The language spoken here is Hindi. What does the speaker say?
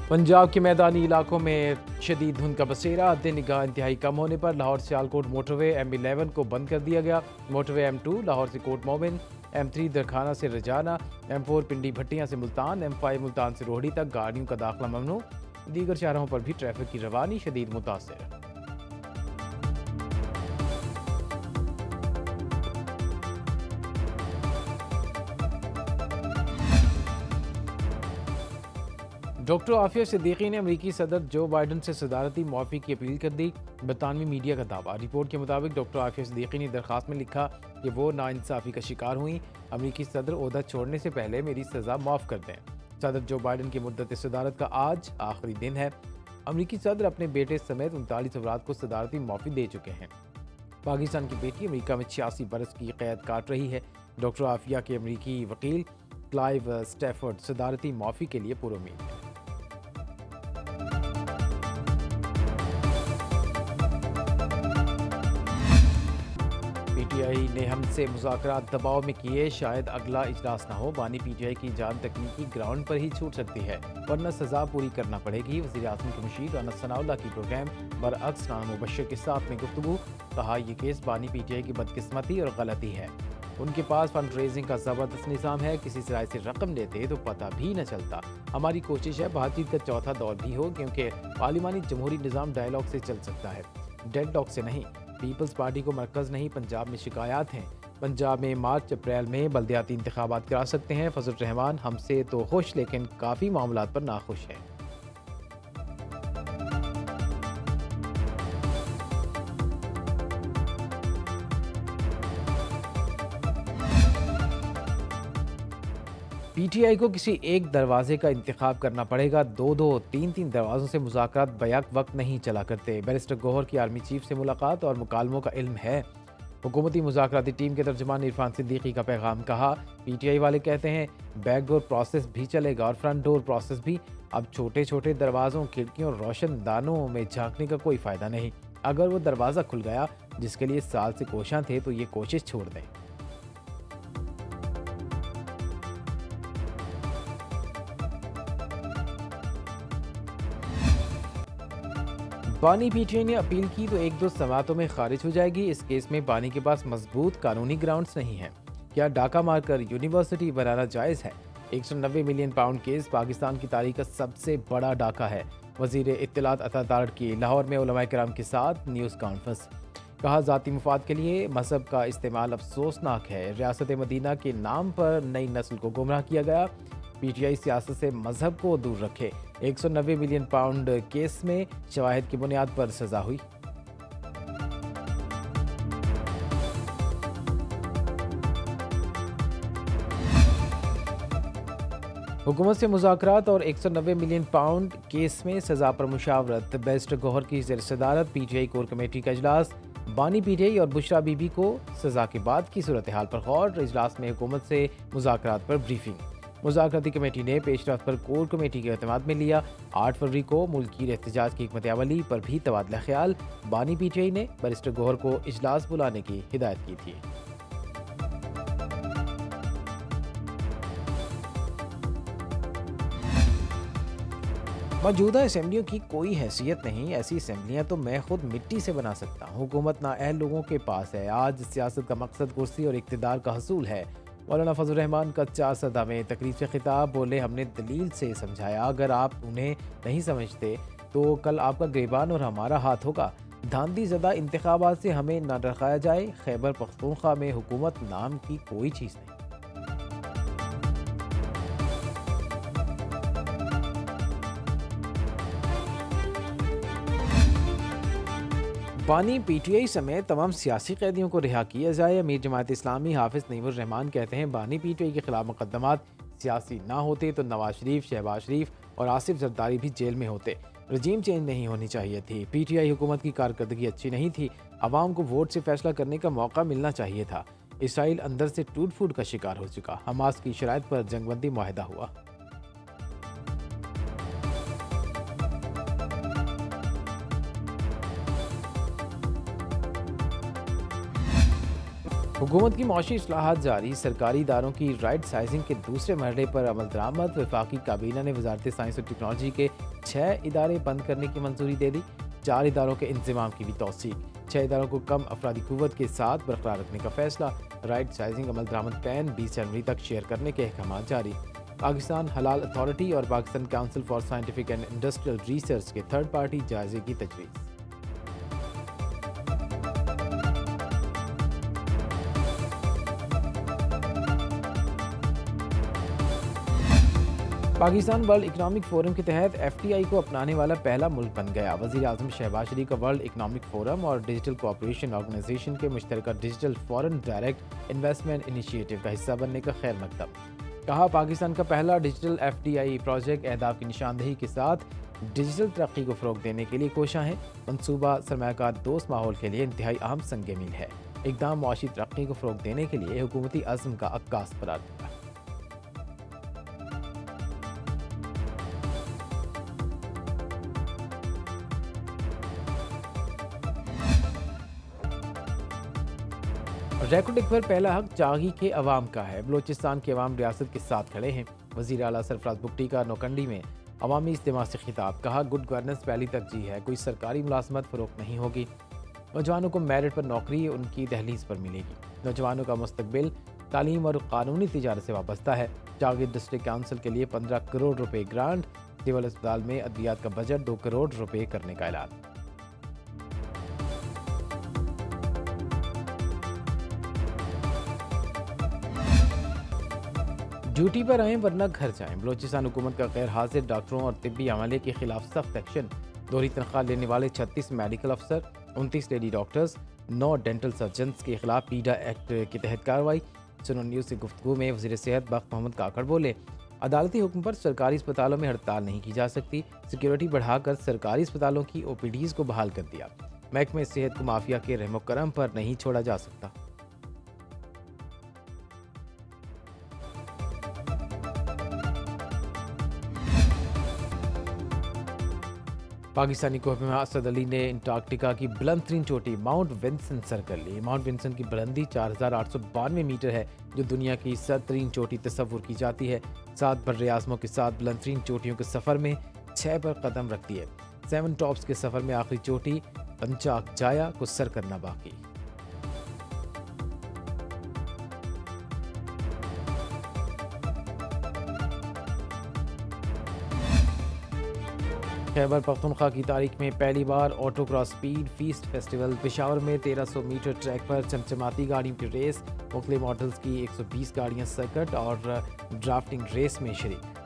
पंजाब के मैदानी इलाकों में शदीद धुंध का बसेरा। दिन निगाह इंतहाई कम होने पर लाहौर सियालकोट मोटरवे M11 को बंद कर दिया गया। मोटरवे M2 लाहौर से कोट मोमिन, M3 दरखाना से रजाना, M4 पिंडी भट्टियां से मुल्तान, M5 मुल्तान से रोहड़ी तक गाड़ियों का दाखिला ममनू। दीगर शहरों पर भी ट्रैफिक की रवानी शदीद मुतासिर। डॉक्टर आफिया सिद्दीकी ने अमेरिकी सदर जो बाइडन से सदारती मुआफ़ी की अपील कर दी। बरतानवी मीडिया का दावा। रिपोर्ट के मुताबिक डॉक्टर आफिया सिद्दीकी ने दरखास्त में लिखा कि वो नाइंसाफ़ी का शिकार हुई। अमेरिकी सदर ओहदा छोड़ने से पहले मेरी सज़ा माफ़ कर दें। सदर जो बाइडन की मुद्दत सदारत का आज आखिरी दिन है। अमेरिकी सदर अपने बेटे समेत 39 अफराद को सदारती मुआफ़ी दे चुके हैं। पाकिस्तान की बेटी अमेरिका में 86 बरस की कैद काट रही है। डॉक्टर आफिया के अमेरिकी वकील क्लाइव स्टैफर्ड सदारती मुआफ़ी के लिए पुरुमीद हैं। PTI ने हमसे मुज़ाकरात दबाव में किए, शायद अगला इजलास ना हो। बानी PTI की जान तकनीकी ग्राउंड पर ही छूट सकती है, वरना सज़ा पूरी करना पड़ेगी। वज़ीर-ए-आज़म के मुशीर राना सनाउल्लाह की प्रोग्राम बरअक्स राना मुबश्शिर के साथ में गुफ्तगू। कहा, ये केस बानी PTI की बदकिस्मती और गलती है। उनके पास फंड रेजिंग का ज़बरदस्त निज़ाम है, किसी सराय से रकम लेते तो पता भी न चलता। हमारी कोशिश है बातचीत का चौथा दौर भी हो, क्योंकि पार्लिमानी जमहूरी निज़ाम डायलॉग से चल सकता है, डेडलॉक से नहीं। पीपल्स पार्टी को मरकज़ नहीं, पंजाब में शिकायत हैं। पंजाब में मार्च अप्रैल में बल्दियाती इंतखाबात करा सकते हैं। फजल रहमान हमसे तो खुश, लेकिन काफ़ी मामलात पर नाखुश हैं। PTI को किसी एक दरवाजे का इंतखाब करना पड़ेगा। दो दो तीन तीन दरवाज़ों से मुज़ाकरात बैक वक्त नहीं चला करते। बैरिस्टर गौहर की आर्मी चीफ से मुलाकात और मुकालमों का इल्म है। हुकूमती मुज़ाकराती टीम के तर्जुमान इरफान सिद्दीकी का पैगाम। कहा, PTI वाले कहते हैं बैकडोर प्रोसेस भी चलेगा और फ्रंट डोर प्रोसेस भी। अब छोटे छोटे दरवाज़ों, खिड़कियों, रोशनदानों में झांकने का कोई फ़ायदा नहीं। अगर वो दरवाज़ा खुल गया जिसके लिए साल से कोशां थे, तो ये कोशिश छोड़ दें। बानी PTI ने अपील की तो एक दो समातों में खारिज हो जाएगी। इस केस में बानी के पास मजबूत कानूनी ग्राउंड्स नहीं है। क्या डाका मारकर यूनिवर्सिटी बनाना जायज़ है? 190 मिलियन पाउंड केस पाकिस्तान की तारीख का सबसे बड़ा डाका है। वजीर इत्तलात अता तारड़ की लाहौर में उलमाए किराम के साथ न्यूज़ कॉन्फ्रेंस। कहा, ज़ाती मुफाद के लिए मजहब का इस्तेमाल अफसोसनाक है। रियासत मदीना के नाम पर नई नस्ल को गुमराह किया गया। PTI सियासत से मजहब को दूर रखे। 190 मिलियन पाउंड केस में शवाहिद की बुनियाद पर सजा हुई। हुकूमत से मुज़ाकरात और 190 मिलियन पाउंड केस में सजा पर मुशावरत। बैरिस्टर गौहर की ज़ेर सदारत PTI कोर कमेटी का इजलास। बानी PTI और बुशरा बीबी को सजा के बाद की सूरत हाल पर गौर। इजलास में हुकूमत से मुज़ाकरात पर ब्रीफिंग। मुज़ाकराती कमेटी ने पेशरफ्त पर कोर कमेटी के एतमाद में लिया। 8 फरवरी को मुल्की एहतजाज की हिकमत अमली पर भी तबादला ख्याल। बानी PTI ने बैरिस्टर गौहर को इजलास बुलाने की हिदायत की थी। मौजूदा असम्बलियों की कोई हैसियत नहीं। ऐसी असम्बलियाँ तो मैं खुद मिट्टी से बना सकता हूँ। हुकूमत नाअहल लोगों के पास है। आज सियासत का मकसद कुर्सी और इक़्तिदार का हसूल है। मौलाना फजल रहमान का 4 सदा में तकरीर से खिताब। बोले, हमने दलील से समझाया, अगर आप उन्हें नहीं समझते तो कल आपका गिरबान और हमारा हाथ होगा। धांधी ज़दा इंतखाबात से हमें न डराया जाए। खैबर पख्तूनख्वा में हुकूमत नाम की कोई चीज़ नहीं। बानी PTI समेत तमाम सियासी कैदियों को रिहा किया जाए। अमीर जमात इस्लामी हाफिज नईमुर रहमान कहते हैं बानी PTI के खिलाफ मुकदमात सियासी ना होते तो नवाज शरीफ, शहबाज शरीफ और आसिफ जरदारी भी जेल में होते। रजीम चेंज नहीं होनी चाहिए थी। PTI हुकूमत की कारकर्दगी अच्छी नहीं थी। आवाम को वोट से फैसला करने का मौका मिलना चाहिए था। इसराइल अंदर से टूट फूट का शिकार हो चुका। हमास की शराइत पर जंगबंदी मुआहदा हुआ। हुकूमत की मौशी इस्लाहात जारी, सरकारी इदारों की राइट साइजिंग के दूसरे मरहले पर अमल दरामद। वफाकी काबीना ने वजारत साइंस और टेक्नोलॉजी के 6 इदारे बंद करने की मंजूरी दे दी। 4 इदारों के इंतजाम की भी तौसीक। 6 इदारों को कम अफरादी कुव्वत के साथ बरकरार रखने का फैसला। राइट साइजिंग अमल दरामद पैन 20 जनवरी तक शेयर करने के अहकाम जारी। पाकिस्तान हलाल अथॉरिटी और Pakistan council for scientific and industrial research के थर्ड पार्टी जायजे की तजवीज़। पाकिस्तान वर्ल्ड इकनॉमिक फोरम के तहत FTI को अपनाने वाला पहला मुल्क बन गया। वज़ीर आज़म शहबाज शरीफ का वर्ल्ड इकनॉमिक फोरम और डिजिटल कोऑपरेशन ऑर्गेनाइजेशन के मुश्तरका digital foreign direct investment initiative का हिस्सा बनने का खैर मकदम। कहा, पाकिस्तान का पहला डिजिटल FTI प्रोजेक्ट अहदाफ की निशानदेही के साथ डिजिटल तरक्की को फ़रोग देने के लिए कोशा है। मनसूबा सरमायाकार दोस्त माहौल के लिए इंतहाई अहम संग मील है। इक़दाम मुआशी तरक्की को फ़रोग देने के लिए हुकूमती अज़्म का अक्कास करार दिया। रैकुटिक पर पहला हक चागी के अवाम का है। बलोचिस्तान के अवाम रियासत के साथ खड़े हैं। वज़ीर आला सरफराज बुगटी का नौकंडी में अवामी इज्तिमा से खिताब। कहा, गुड गवर्नेंस पहली तरजीह है, कोई सरकारी मुलाजमत फ़रोख्त नहीं होगी। नौजवानों को मेरिट पर नौकरी उनकी दहलीज पर मिलेगी। नौजवानों का मुस्तकबिल तालीम और कानूनी तिजारत से वाबस्ता है। चागी डिस्ट्रिक्ट काउंसिल के लिए 15 करोड़ रुपए ग्रांट। सिविल अस्पताल में अद्वियात का बजट 2 करोड़ रुपए करने का ऐलान। ड्यूटी पर आएँ वरना घर जाएं। बलोचिस्तान हुकूमत का गैर हाजिर डॉक्टरों और तिब्बी अमले के खिलाफ सख्त एक्शन। दोहरी तनख्वाह लेने वाले 36 मेडिकल अफसर, 29 लेडी डॉक्टर्स, 9 डेंटल सर्जन्स के खिलाफ पीडा एक्ट के तहत कार्रवाई। सुनो न्यूज़ से गुफ्तगू में वज़ीर सेहत बख्त मोहम्मद काकड़ बोले, अदालती हुक्म पर सरकारी अस्पतालों में हड़ताल नहीं की जा सकती। सिक्योरिटी बढ़ाकर सरकारी अस्पतालों की OPDs को बहाल कर दिया। महकमे सेहत को माफिया के रहमो करम पर नहीं छोड़ा जा सकता। पाकिस्तानी कोह में असद अली ने अंटार्कटिका की बुलंद तरीन चोटी माउंट विंसन सर कर ली। माउंट विंसन की बुलंदी 4892 मीटर है, जो दुनिया की सतरीन चोटी तस्वुर की जाती है। 7 बर्रे आज़मों के साथ बुलंद तरीन चोटियों के सफ़र में 6 पर कदम रखती है। 7 टॉप्स के सफ़र में आखिरी चोटी पंचाक जाया को सर करना बाकी। खैबर पख्तूनख्वा की तारीख में पहली बार auto cross speed feast festival. Peshawar में 1300 मीटर ट्रैक पर चमचमाती गाड़ियों की रेस। मुख्तलिफ मॉडल्स की 120 गाड़ियां सर्किट और ड्राफ्टिंग रेस में शरीक।